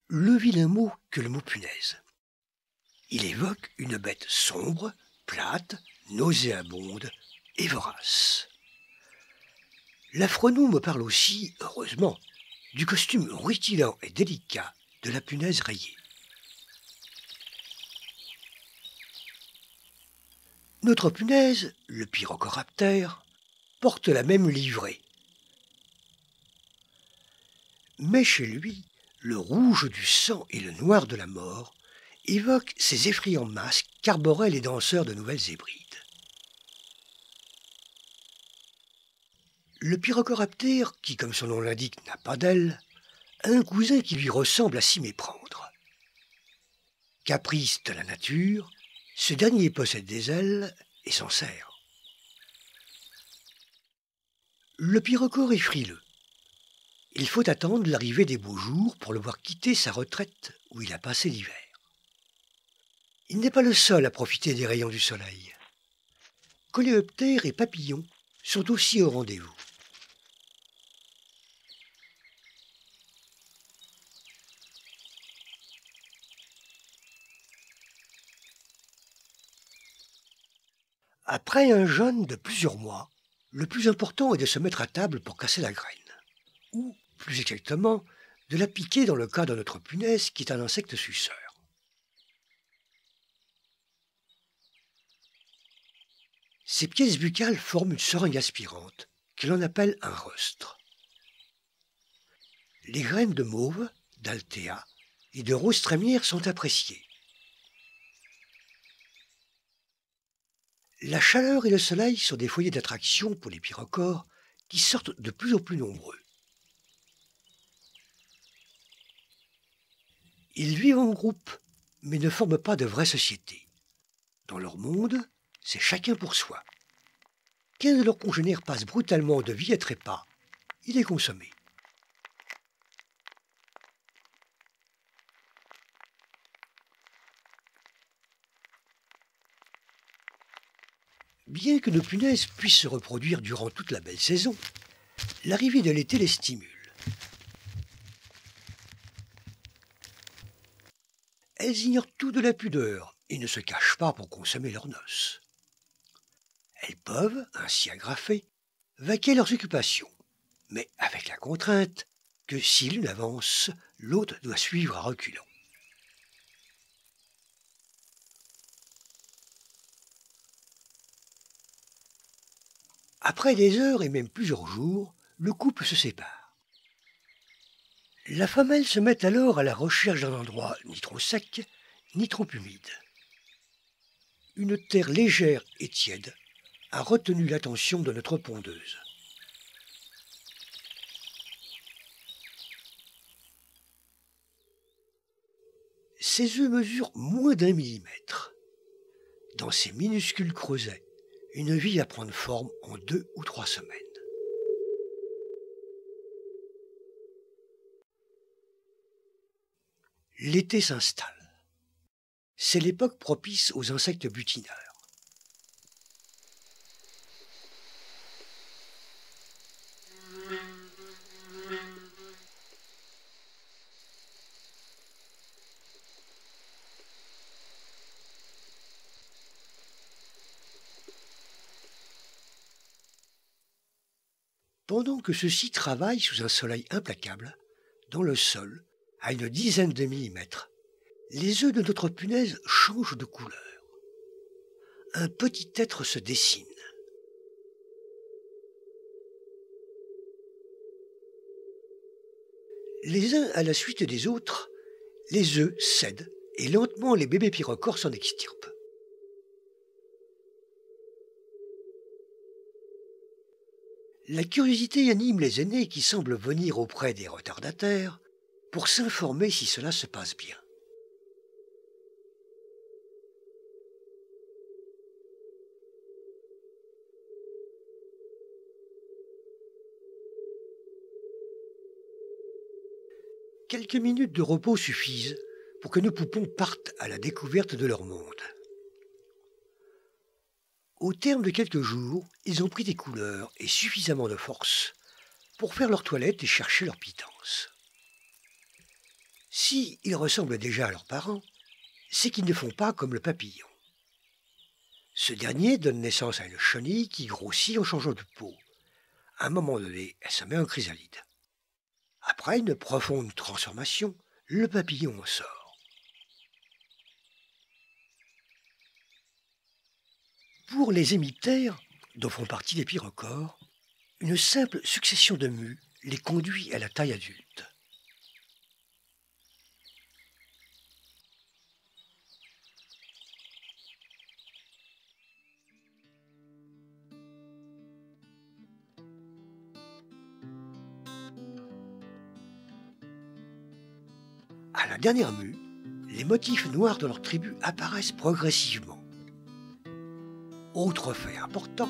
le vilain mot que le mot punaise. Il évoque une bête sombre, plate, nauséabonde et vorace. L'affreux me parle aussi, heureusement, du costume rutilant et délicat de la punaise rayée. Notre punaise, le Pyrrhocoraptère, porte la même livrée. Mais chez lui, le rouge du sang et le noir de la mort évoquent ces effrayants masques qu'arboraient les danseurs de Nouvelles Hébrides. Le Pyrrhocoraptère, qui comme son nom l'indique n'a pas d'ailes, a un cousin qui lui ressemble à s'y méprendre. Caprice de la nature, ce dernier possède des ailes et s'en sert. Le Pyrrhocore est frileux. Il faut attendre l'arrivée des beaux jours pour le voir quitter sa retraite où il a passé l'hiver. Il n'est pas le seul à profiter des rayons du soleil. Coléoptères et papillons sont aussi au rendez-vous. Après un jeûne de plusieurs mois, le plus important est de se mettre à table pour casser la graine. Ou, plus exactement, de la piquer dans le cas de notre punaise qui est un insecte suceur. Ces pièces buccales forment une seringue aspirante que l'on appelle un rostre. Les graines de mauve, d'altea et de rose trémière sont appréciées. La chaleur et le soleil sont des foyers d'attraction pour les pyrrhocores qui sortent de plus en plus nombreux. Ils vivent en groupe, mais ne forment pas de vraie société. Dans leur monde, c'est chacun pour soi. Qu'un de leurs congénères passe brutalement de vie à trépas, il est consommé. Bien que nos punaises puissent se reproduire durant toute la belle saison, l'arrivée de l'été les stimule. Elles ignorent tout de la pudeur et ne se cachent pas pour consommer leurs noces. Elles peuvent, ainsi agrafées, vaquer leurs occupations, mais avec la contrainte que si l'une avance, l'autre doit suivre à reculons. Après des heures et même plusieurs jours, le couple se sépare. La femelle se met alors à la recherche d'un endroit ni trop sec, ni trop humide. Une terre légère et tiède a retenu l'attention de notre pondeuse. Ses œufs mesurent moins d'1 millimètre. Dans ces minuscules creusets, une vie va prendre forme en 2 ou 3 semaines. L'été s'installe. C'est l'époque propice aux insectes butineurs. Pendant que ceux-ci travaillent sous un soleil implacable, dans le sol, à une dizaine de millimètres, les œufs de notre punaise changent de couleur. Un petit être se dessine. Les uns à la suite des autres, les œufs cèdent et lentement les bébés pyrrhocores s'en extirpent. La curiosité anime les aînés qui semblent venir auprès des retardataires pour s'informer si cela se passe bien. Quelques minutes de repos suffisent pour que nos poupons partent à la découverte de leur monde. Au terme de quelques jours, ils ont pris des couleurs et suffisamment de force pour faire leur toilette et chercher leur pitance. Si ils ressemblent déjà à leurs parents, c'est qu'ils ne font pas comme le papillon. Ce dernier donne naissance à une chenille qui grossit en changeant de peau. À un moment donné, elle se met en chrysalide. Après une profonde transformation, le papillon en sort. Pour les hémiptères, dont font partie les pyrrhocores, une simple succession de mues les conduit à la taille adulte. À la dernière mue, les motifs noirs de leur tribu apparaissent progressivement. Autre fait important,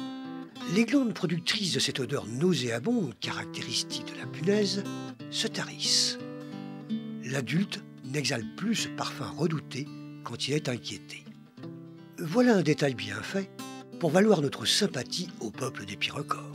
les glandes productrices de cette odeur nauséabonde caractéristique de la punaise se tarissent. L'adulte n'exhale plus ce parfum redouté quand il est inquiété. Voilà un détail bien fait pour valoir notre sympathie au peuple des pyrrhocores.